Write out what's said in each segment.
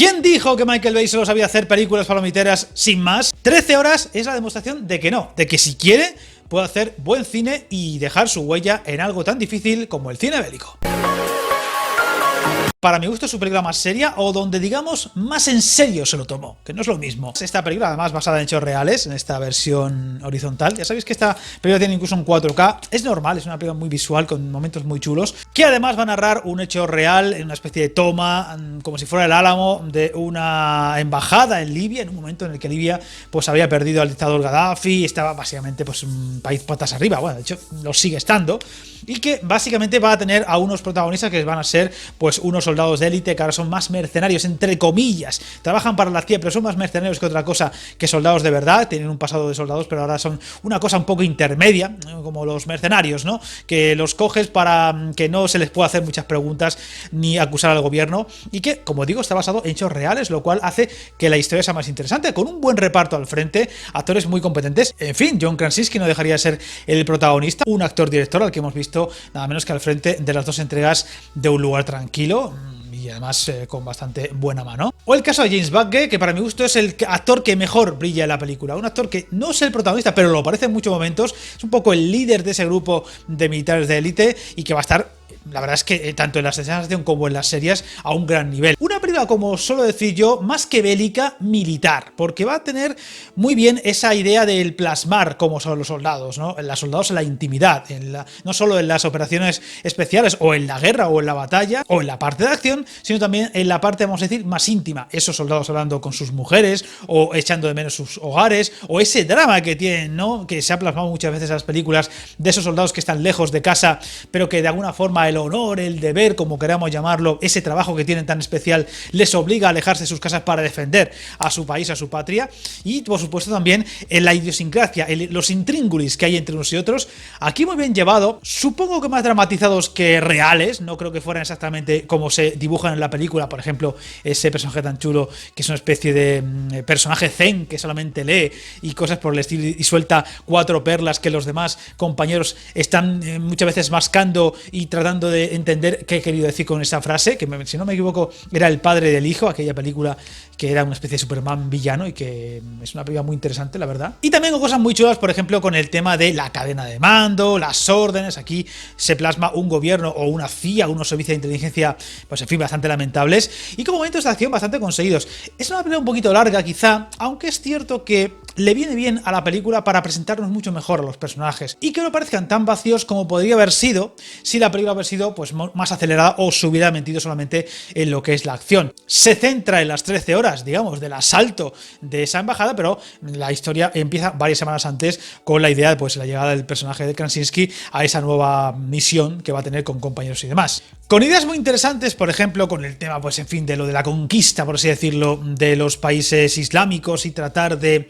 ¿Quién dijo que Michael Bay solo sabía hacer películas palomiteras sin más? 13 horas es la demostración de que no, de que si quiere puede hacer buen cine y dejar su huella en algo tan difícil como el cine bélico. Para mi gusto es su película más seria, o donde digamos más en serio se lo tomó, que no es lo mismo. Esta película además basada en hechos reales, en esta versión horizontal. Ya sabéis que esta película tiene incluso un 4K, es normal, es una película muy visual con momentos muy chulos, que además va a narrar un hecho real en una especie de toma, como si fuera el Álamo, de una embajada en Libia, en un momento en el que Libia pues había perdido al dictador Gaddafi, estaba básicamente pues un país patas arriba, bueno, de hecho lo sigue estando, y que básicamente va a tener a unos protagonistas que van a ser pues unos soldados de élite que ahora son más mercenarios, entre comillas, trabajan para la CIA, pero son más mercenarios que otra cosa que soldados de verdad, tienen un pasado de soldados, pero ahora son una cosa un poco intermedia, como los mercenarios, ¿no? Que los coges para que no se les pueda hacer muchas preguntas ni acusar al gobierno, y que, como digo, está basado en hechos reales, lo cual hace que la historia sea más interesante, con un buen reparto al frente, actores muy competentes. En fin, John Krasinski no dejaría de ser el protagonista, un actor-director al que hemos visto nada menos que al frente de las dos entregas de Un lugar tranquilo, y además con bastante buena mano. O el caso de James Buckgate, que para mi gusto es el actor que mejor brilla en la película, un actor que no es el protagonista, pero lo parece en muchos momentos, es un poco el líder de ese grupo de militares de élite y que va a estar, la verdad es que tanto en las escenas de acción como en las series, a un gran nivel. Una película, como suelo decir yo, más que bélica, militar, porque va a tener muy bien esa idea del plasmar cómo son los soldados, ¿no? Los soldados en la intimidad, no solo en las operaciones especiales, o en la guerra, o en la batalla, o en la parte de acción, sino también en la parte, vamos a decir, más íntima. Esos soldados hablando con sus mujeres, o echando de menos sus hogares, o ese drama que tienen, ¿no? Que se ha plasmado muchas veces en las películas, de esos soldados que están lejos de casa, pero que de alguna forma el honor, el deber, como queramos llamarlo, ese trabajo que tienen tan especial, les obliga a alejarse de sus casas para defender a su país, a su patria. Y por supuesto también en la idiosincrasia, los intríngulis que hay entre unos y otros, aquí muy bien llevado, supongo que más dramatizados que reales, no creo que fueran exactamente como se dibujan en la película. Por ejemplo, ese personaje tan chulo que es una especie de personaje zen que solamente lee y cosas por el estilo, y suelta 4 perlas que los demás compañeros están muchas veces mascando y tratando de entender qué he querido decir con esa frase, que si no me equivoco era El padre del hijo, aquella película que era una especie de Superman villano, y que es una película muy interesante, la verdad. Y también con cosas muy chulas, por ejemplo, con el tema de la cadena de mando, las órdenes. Aquí se plasma un gobierno o una CIA, unos servicios de inteligencia, pues en fin, bastante lamentables, y con momentos de acción bastante conseguidos. Es una película un poquito larga quizá, aunque es cierto que le viene bien a la película para presentarnos mucho mejor a los personajes, y que no parezcan tan vacíos como podría haber sido si la película hubiera sido pues más acelerada, o se hubiera metido solamente en lo que es la acción. Se centra en las 13 horas, digamos, del asalto de esa embajada, pero la historia empieza varias semanas antes con la idea de pues la llegada del personaje de Krasinski a esa nueva misión que va a tener con compañeros y demás. Con ideas muy interesantes, por ejemplo, con el tema, pues en fin, de lo de la conquista, por así decirlo, de los países islámicos, y tratar de,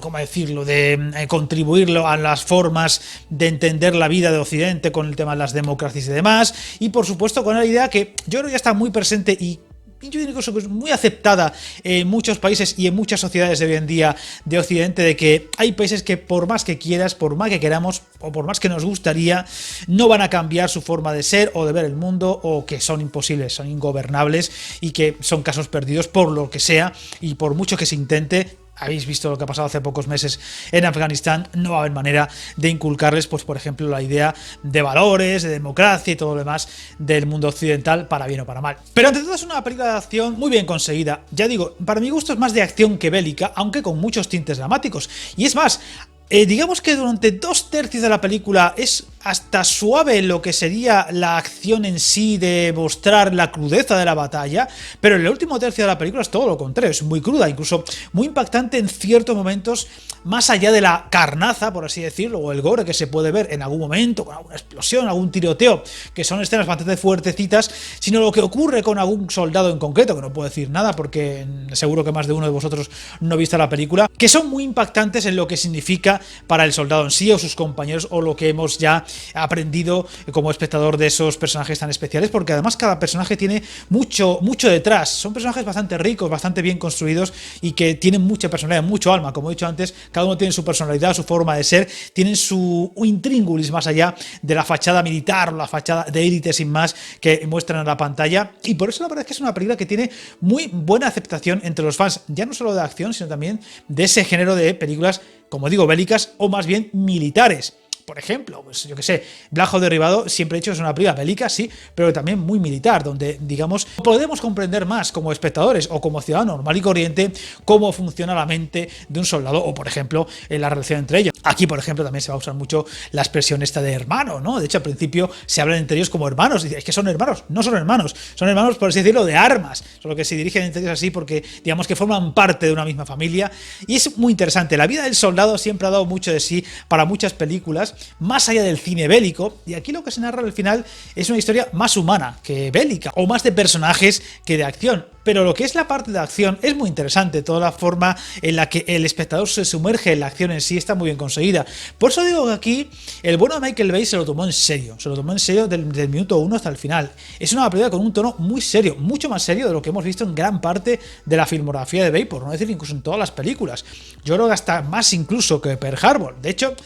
¿cómo decirlo?, de contribuirlo a las formas de entender la vida de Occidente con el tema de las democracias y demás. Y por supuesto con la idea que yo creo que ya está muy presente y yo diría que es muy aceptada en muchos países y en muchas sociedades de hoy en día de Occidente, de que hay países que por más que quieras, por más que queramos o por más que nos gustaría, no van a cambiar su forma de ser o de ver el mundo, o que son imposibles, son ingobernables, y que son casos perdidos por lo que sea, y por mucho que se intente. Habéis visto lo que ha pasado hace pocos meses en Afganistán. No va a haber manera de inculcarles, pues por ejemplo, la idea de valores, de democracia y todo lo demás del mundo occidental, para bien o para mal. Pero ante todo es una película de acción muy bien conseguida. Ya digo, para mi gusto es más de acción que bélica, aunque con muchos tintes dramáticos. Y es más, digamos que durante 2/3 de la película es hasta suave lo que sería la acción en sí, de mostrar la crudeza de la batalla, pero en el último tercio de la película es todo lo contrario, es muy cruda, incluso muy impactante en ciertos momentos, más allá de la carnaza, por así decirlo, o el gore que se puede ver en algún momento, con alguna explosión, algún tiroteo, que son escenas bastante fuertecitas, sino lo que ocurre con algún soldado en concreto, que no puedo decir nada porque seguro que más de uno de vosotros no ha visto la película, que son muy impactantes en lo que significa para el soldado en sí, o sus compañeros, o lo que hemos ya aprendido como espectador de esos personajes tan especiales, porque además cada personaje tiene mucho detrás. Son personajes bastante ricos, bastante bien construidos y que tienen mucha personalidad, mucho alma. Como he dicho antes, cada uno tiene su personalidad, su forma de ser, tienen su intríngulis más allá de la fachada militar o la fachada de élite sin más que muestran en la pantalla. Y por eso la verdad es que es una película que tiene muy buena aceptación entre los fans, ya no solo de acción, sino también de ese género de películas, como digo, bélicas o más bien militares. Por ejemplo, pues yo que sé, Black Hawk Derribado siempre he dicho que es una película bélica, sí, pero también muy militar, donde, digamos, podemos comprender más como espectadores o como ciudadano normal y corriente cómo funciona la mente de un soldado o, por ejemplo, en la relación entre ellos. Aquí, por ejemplo, también se va a usar mucho la expresión esta de hermano, ¿no? De hecho, al principio se hablan entre ellos como hermanos. Y es que son hermanos, no son hermanos, por así decirlo, de armas. Solo que se dirigen entre ellos así porque, digamos, que forman parte de una misma familia. Y es muy interesante. La vida del soldado siempre ha dado mucho de sí para muchas películas, más allá del cine bélico, y aquí lo que se narra al final es una historia más humana que bélica, o más de personajes que de acción. Pero lo que es la parte de acción es muy interesante, toda la forma en la que el espectador se sumerge en la acción en sí está muy bien conseguida. Por eso digo que aquí el bueno de Michael Bay se lo tomó en serio, del minuto 1 hasta el final. Es una película con un tono muy serio, mucho más serio de lo que hemos visto en gran parte de la filmografía de Bay, por no decir incluso en todas las películas. Yo creo que hasta más incluso que Pearl Harbor. De hecho,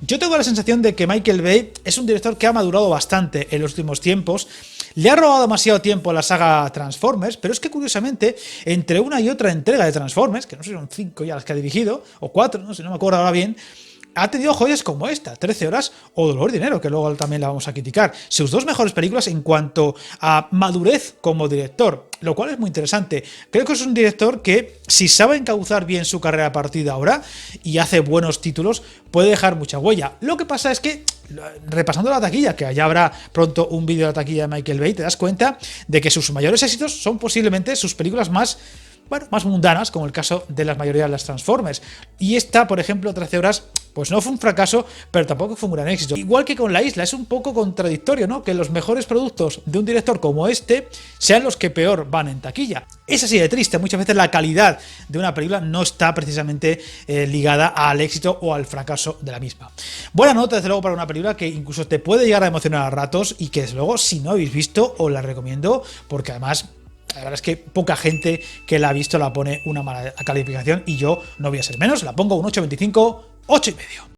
yo tengo la sensación de que Michael Bay es un director que ha madurado bastante en los últimos tiempos. Le ha robado demasiado tiempo a la saga Transformers, pero es que curiosamente, entre una y otra entrega de Transformers, que no sé si son 5 ya las que ha dirigido, o 4, no sé, no me acuerdo ahora bien, ha tenido joyas como esta, 13 horas o Dolor y Dinero, que luego también la vamos a criticar. Sus dos mejores películas en cuanto a madurez como director, lo cual es muy interesante. Creo que es un director que, si sabe encauzar bien su carrera a partir de ahora y hace buenos títulos, puede dejar mucha huella. Lo que pasa es que, repasando la taquilla, que allá habrá pronto un vídeo de la taquilla de Michael Bay, te das cuenta de que sus mayores éxitos son posiblemente sus películas más mundanas, como el caso de la mayoría de las Transformers. Y esta, por ejemplo, 13 horas, pues no fue un fracaso, pero tampoco fue un gran éxito. Igual que con La Isla, es un poco contradictorio, ¿no? Que los mejores productos de un director como este sean los que peor van en taquilla. Es así de triste, muchas veces la calidad de una película no está precisamente ligada al éxito o al fracaso de la misma. Buena nota, desde luego, para una película que incluso te puede llegar a emocionar a ratos y que, desde luego, si no habéis visto, os la recomiendo, porque además la verdad es que poca gente que la ha visto la pone una mala calificación y yo no voy a ser menos, la pongo un 8.25, 8,5.